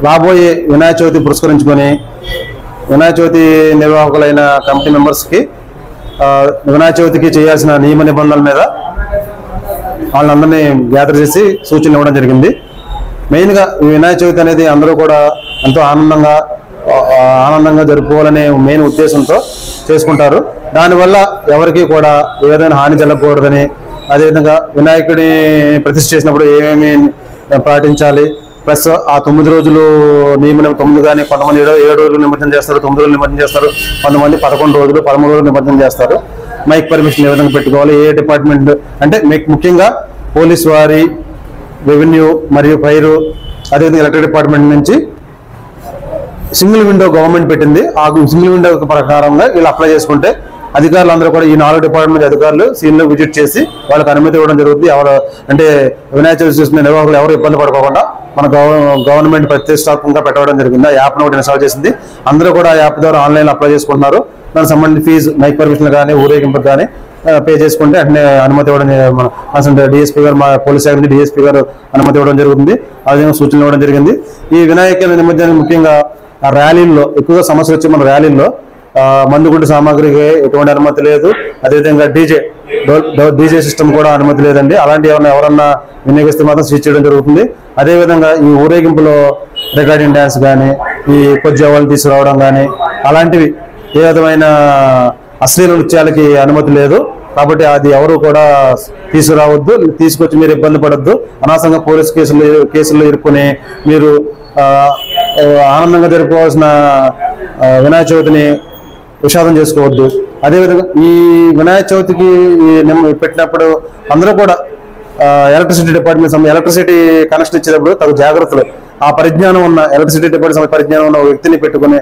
రాబోయే వినాయక చవితి పురస్కరించుకొని వినాయక చవితి నిర్వాహకులైన కమిటీ మెంబర్స్కి వినాయక చవితికి చేయాల్సిన నియమ నిబంధనల మీద వాళ్ళందరినీ గ్యాదర్ చేసి సూచనలు ఇవ్వడం జరిగింది. మెయిన్గా ఈ వినాయక చవితి అనేది అందరూ కూడా ఎంతో ఆనందంగా జరుపుకోవాలనే మెయిన్ ఉద్దేశంతో చేసుకుంటారు. దానివల్ల ఎవరికి కూడా ఏదైనా హాని జరగకూడదని, అదేవిధంగా వినాయకుడిని ప్రతిష్ఠ చేసినప్పుడు ఏమేమి పాటించాలి, ప్లస్ ఆ 9 రోజులు నియమనం 9 కానీ కొంతమంది 7 రోజులు నిమజ్జనం చేస్తారు, 9 రోజులు నిమజ్జనం చేస్తారు, కొంతమంది 11 రోజులు 13 రోజులు నిమజ్జనం చేస్తారు. మైక్ పర్మిషన్ ఏ విధంగా పెట్టుకోవాలి, ఏ డిపార్ట్మెంట్ అంటే ముఖ్యంగా పోలీస్ వారి, రెవెన్యూ మరియు ఫైర్, అదేవిధంగా ఎలక్ట్రిక్ డిపార్ట్మెంట్ నుంచి సింగిల్ విండో గవర్నమెంట్ పెట్టింది. ఆ సింగిల్ విండో ప్రకారంగా వీళ్ళు అప్లై చేసుకుంటే అధికారులు అందరూ కూడా ఈ 4 డిపార్ట్మెంట్ అధికారులు సీన్లో విజిట్ చేసి వాళ్ళకి అనుమతి ఇవ్వడం జరుగుతుంది. ఎవరు అంటే వినాయక చవితి చూసిన నిర్వాహకులు ఎవరు ఇబ్బంది పడుకోకుండా మన గవర్నమెంట్ ప్రతిష్టాత్మకంగా పెట్టడం జరిగింది. ఆ యాప్ను ఒకటి ఇన్స్టాల్ చేసింది. అందరూ కూడా ఆ యాప్ ద్వారా ఆన్లైన్లో అప్లై చేసుకుంటున్నారు. దానికి సంబంధించి ఫీజు, మైక్ పర్మిషన్ కానీ ఊరేగింపుకి కానీ పే చేసుకుంటే అట్నే అనుమతి ఇవ్వడం మన డిఎస్పీ గారు, మా పోలీస్ శాఖ నుంచి డిఎస్పీ గారు అనుమతి ఇవ్వడం జరుగుతుంది. అదేవిధంగా సూచనలు ఇవ్వడం జరిగింది. ఈ వినాయక నిమజ్జనానికి ముఖ్యంగా ర్యాలీల్లో ఎక్కువగా సమస్యలు వచ్చి మన ర్యాలీల్లో మందుగుండు సామాగ్రికి ఎటువంటి అనుమతి లేదు. అదేవిధంగా డీజే సిస్టమ్ కూడా అనుమతి లేదండి. అలాంటి ఎవరన్నా వినియోగిస్తే మాత్రం సీజ్ చేయడం జరుగుతుంది. అదేవిధంగా ఈ ఊరేగింపులో రికార్డింగ్ డ్యాన్స్ కానీ, ఈ కొద్దివాళ్ళు తీసుకురావడం కానీ అలాంటివి ఏ విధమైన అశ్లీల నృత్యాలకి అనుమతి లేదు. కాబట్టి అది ఎవరు కూడా తీసుకురావద్దు. తీసుకొచ్చి మీరు ఇబ్బంది పడద్దు. అనవసరంగా పోలీస్ కేసుల్లో ఇరుక్కుని మీరు ఆనందంగా జరుపుకోవాల్సిన వినాయక చవితిని విషాదం చేసుకోవద్దు. అదేవిధంగా ఈ వినాయక చవితికి పెట్టినప్పుడు అందరూ కూడా ఎలక్ట్రిసిటీ డిపార్ట్మెంట్ ఎలక్ట్రిసిటీ కనెక్షన్ ఇచ్చేటప్పుడు తగు జాగ్రత్తలు, ఆ పరిజ్ఞానం ఉన్న ఎలక్ట్రిసిటీ డిపార్ట్మెంట్ పరిజ్ఞానం ఉన్న వ్యక్తిని పెట్టుకుని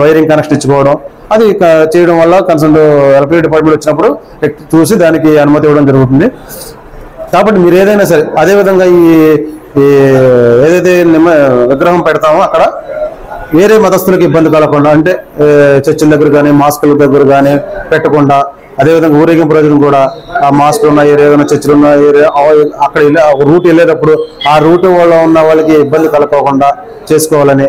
వైరింగ్ కనెక్షన్ ఇచ్చుకోవడం, అది చేయడం వల్ల కన్సర్న్ ఎలక్ట్రిసిటీ డిపార్ట్మెంట్ వచ్చినప్పుడు చూసి దానికి అనుమతి ఇవ్వడం జరుగుతుంది. కాబట్టి మీరు ఏదైనా సరే, అదేవిధంగా ఈ ఏదైతే విగ్రహం పెడతామో అక్కడ వేరే మతస్థులకు ఇబ్బంది కలగకుండా, అంటే చర్చిల దగ్గర కానీ మాస్కుల దగ్గర కానీ పెట్టకుండా, అదేవిధంగా ఊరేగింపు రోజున కూడా ఆ మాస్కులు ఉన్న ఏరియా, ఏదైనా చర్చిలు ఉన్న ఏరియా అక్కడ రూట్ వెళ్ళేటప్పుడు ఆ రూట్ వల్ల ఉన్న వాళ్ళకి ఇబ్బంది కలగకుండా చేసుకోవాలని